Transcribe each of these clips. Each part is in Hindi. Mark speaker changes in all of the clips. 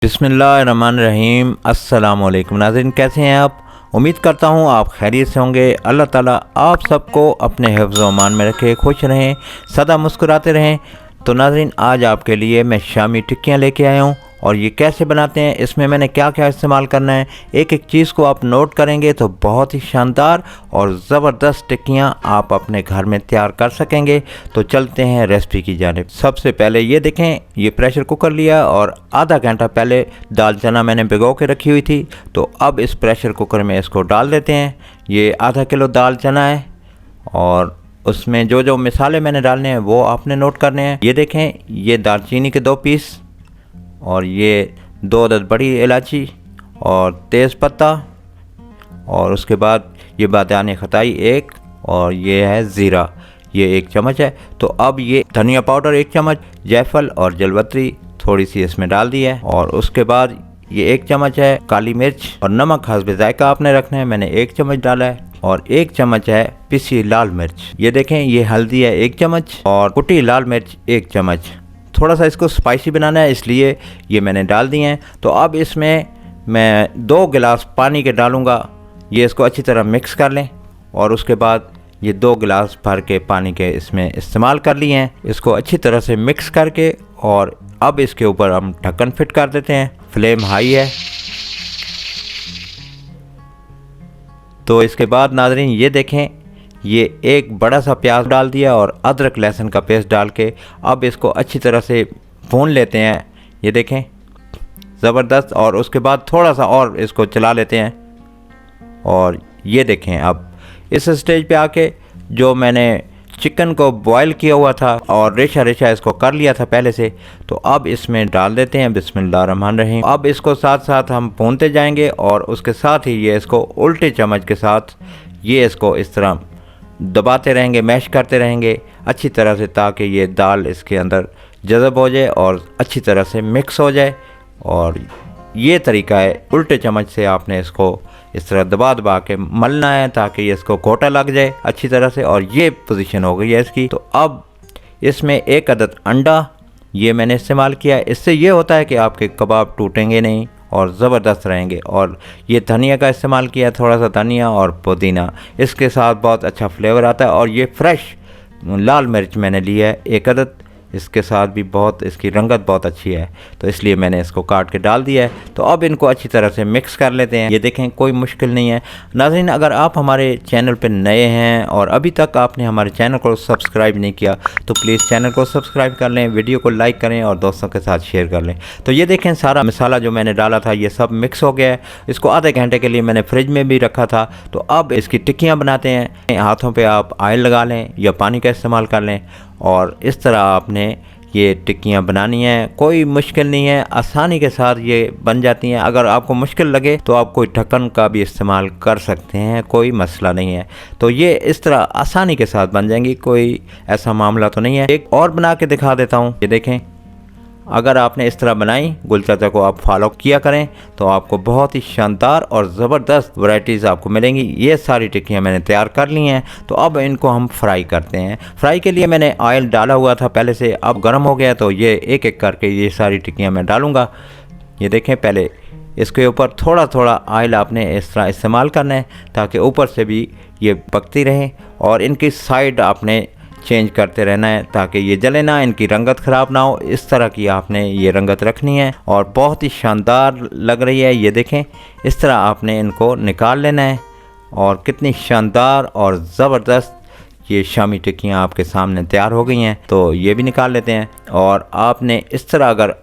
Speaker 1: बिस्मिल्लाहिर्रहमानिर्रहीम। अस्सलाम वालेकुम नाज़रीन, कैसे हैं आप? उम्मीद करता हूँ आप खैरियत से होंगे। अल्लाह ताला आप सबको अपने हिफ्ज़ व अमान में रखे, खुश रहें, सदा मुस्कुराते रहें। तो नाज़रीन, आज आपके लिए मैं शामी टिक्कियाँ लेके आया हूँ और ये कैसे बनाते हैं, इसमें मैंने क्या क्या इस्तेमाल करना है, एक एक चीज़ को आप नोट करेंगे तो बहुत ही शानदार और ज़बरदस्त टिक्कियाँ आप अपने घर में तैयार कर सकेंगे। तो चलते हैं रेसिपी की जानिब। सबसे पहले ये देखें, ये प्रेशर कुकर लिया और आधा घंटा पहले दाल चना मैंने भिगो के रखी हुई थी। तो अब इस प्रेशर कुकर में इसको डाल देते हैं। ये आधा किलो दाल चना है और उसमें जो जो मसाले मैंने डालने हैं वो आपने नोट करने हैं। ये देखें, ये दालचीनी के 2 पीस और ये 2 अदद बड़ी इलायची और तेज़ पत्ता, और उसके बाद ये बादानी खताई 1 और ये है ज़ीरा, ये 1 चम्मच है। तो अब ये धनिया पाउडर 1 चम्मच, जायफल और जलवत्री थोड़ी सी इसमें डाल दी है, और उसके बाद ये 1 चम्मच है काली मिर्च, और नमक हस्ब जायका आपने रखना है, मैंने 1 चम्मच डाला है, और 1 चम्मच है पिसी लाल मिर्च। ये देखें, ये हल्दी है 1 चम्मच और कुटी लाल मिर्च 1 चम्मच। थोड़ा सा इसको स्पाइसी बनाना है इसलिए ये मैंने डाल दिए हैं। तो अब इसमें मैं 2 गिलास पानी के डालूँगा। ये इसको अच्छी तरह मिक्स कर लें, और उसके बाद ये 2 गिलास भर के पानी के इसमें इस्तेमाल कर लिए हैं। इसको अच्छी तरह से मिक्स करके और अब इसके ऊपर हम ढक्कन फिट कर देते हैं। फ्लेम हाई है। तो इसके बाद नाज़रीन ये देखें, ये एक बड़ा सा प्याज डाल दिया और अदरक लहसुन का पेस्ट डाल के अब इसको अच्छी तरह से भून लेते हैं। ये देखें, ज़बरदस्त। और उसके बाद थोड़ा सा और इसको चला लेते हैं, और ये देखें अब इस स्टेज पे आके जो मैंने चिकन को बॉयल किया हुआ था और रेशा रेशा इसको कर लिया था पहले से, तो अब इसमें डाल देते हैं। बिस्मिल्लाहिर्रहमानिर्रहीम। अब इसको साथ साथ हम भूनते जाएंगे, और उसके साथ ही ये इसको उल्टे चम्मच के साथ ये इसको इस तरह दबाते रहेंगे, मैश करते रहेंगे अच्छी तरह से, ताकि ये दाल इसके अंदर जज़ब हो जाए और अच्छी तरह से मिक्स हो जाए। और ये तरीका है, उल्टे चम्मच से आपने इसको इस तरह दबा दबा के मलना है ताकि ये इसको घोटा लग जाए अच्छी तरह से। और ये पोजीशन हो गई है इसकी। तो अब इसमें 1 अदद अंडा ये मैंने इस्तेमाल किया है। इससे ये होता है कि आपके कबाब टूटेंगे नहीं और ज़बरदस्त रहेंगे। और ये धनिया का इस्तेमाल किया, थोड़ा सा धनिया और पुदीना, इसके साथ बहुत अच्छा फ्लेवर आता है। और ये फ्रेश लाल मिर्च मैंने लिया है 1 अदद, इसके साथ भी बहुत इसकी रंगत बहुत अच्छी है, तो इसलिए मैंने इसको काट के डाल दिया है। तो अब इनको अच्छी तरह से मिक्स कर लेते हैं। ये देखें, कोई मुश्किल नहीं है। नाज़रीन, अगर आप हमारे चैनल पर नए हैं और अभी तक आपने हमारे चैनल को सब्सक्राइब नहीं किया तो प्लीज़ चैनल को सब्सक्राइब कर लें, वीडियो को लाइक करें और दोस्तों के साथ शेयर कर लें। तो ये देखें, सारा मसाला जो मैंने डाला था ये सब मिक्स हो गया है। इसको आधे घंटे के लिए मैंने फ्रिज में भी रखा था। तो अब इसकी टिक्कियाँ बनाते हैं। हाथों पर आप ऑयल लगा लें या पानी का इस्तेमाल कर लें, और इस तरह आपने ये टिक्कियाँ बनानी हैं। कोई मुश्किल नहीं है, आसानी के साथ ये बन जाती हैं। अगर आपको मुश्किल लगे तो आप कोई ढक्कन का भी इस्तेमाल कर सकते हैं, कोई मसला नहीं है। तो ये इस तरह आसानी के साथ बन जाएंगी, कोई ऐसा मामला तो नहीं है। एक और बना के दिखा देता हूँ। ये देखें, अगर आपने इस तरह बनाई, गुल चाचा को आप फॉलो किया करें तो आपको बहुत ही शानदार और ज़बरदस्त वैरायटीज़ आपको मिलेंगी। ये सारी टिक्कियाँ मैंने तैयार कर ली हैं। तो अब इनको हम फ्राई करते हैं। फ्राई के लिए मैंने ऑयल डाला हुआ था पहले से, अब गर्म हो गया तो ये एक एक करके ये सारी टिक्कियाँ मैं डालूँगा। ये देखें, पहले इसके ऊपर थोड़ा थोड़ा ऑयल आपने इस तरह इस्तेमाल करना है ताकि ऊपर से भी ये पकती रहें, और इनकी साइड आपने चेंज करते रहना है ताकि ये जले ना, इनकी रंगत ख़राब ना हो। इस तरह की आपने ये रंगत रखनी है और बहुत ही शानदार लग रही है। ये देखें, इस तरह आपने इनको निकाल लेना है, और कितनी शानदार और ज़बरदस्त ये शामी टिक्कियाँ आपके सामने तैयार हो गई हैं। तो ये भी निकाल लेते हैं। और आपने इस तरह अगर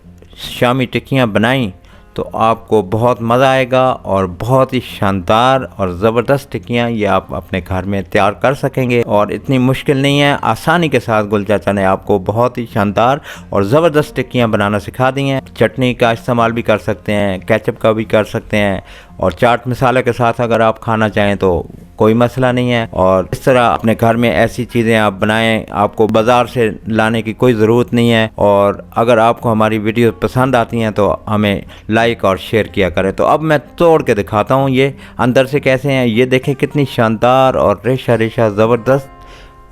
Speaker 1: शामी टिक्कियाँ बनाई तो आपको बहुत मज़ा आएगा, और बहुत ही शानदार और ज़बरदस्त टिक्कियाँ ये आप अपने घर में तैयार कर सकेंगे। और इतनी मुश्किल नहीं है, आसानी के साथ गुल चाचा ने आपको बहुत ही शानदार और ज़बरदस्त टिक्कियाँ बनाना सिखा दी हैं। चटनी का इस्तेमाल भी कर सकते हैं, केचप का भी कर सकते हैं, और चाट मसाले के साथ अगर आप खाना चाहें तो कोई मसला नहीं है। और इस तरह अपने घर में ऐसी चीज़ें आप बनाएं, आपको बाज़ार से लाने की कोई ज़रूरत नहीं है। और अगर आपको हमारी वीडियो पसंद आती हैं तो हमें लाइक और शेयर किया करें। तो अब मैं तोड़ के दिखाता हूँ ये अंदर से कैसे हैं। ये देखें, कितनी शानदार और रेशा रेशा ज़बरदस्त।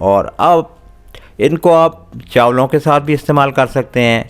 Speaker 1: और अब इनको आप चावलों के साथ भी इस्तेमाल कर सकते हैं,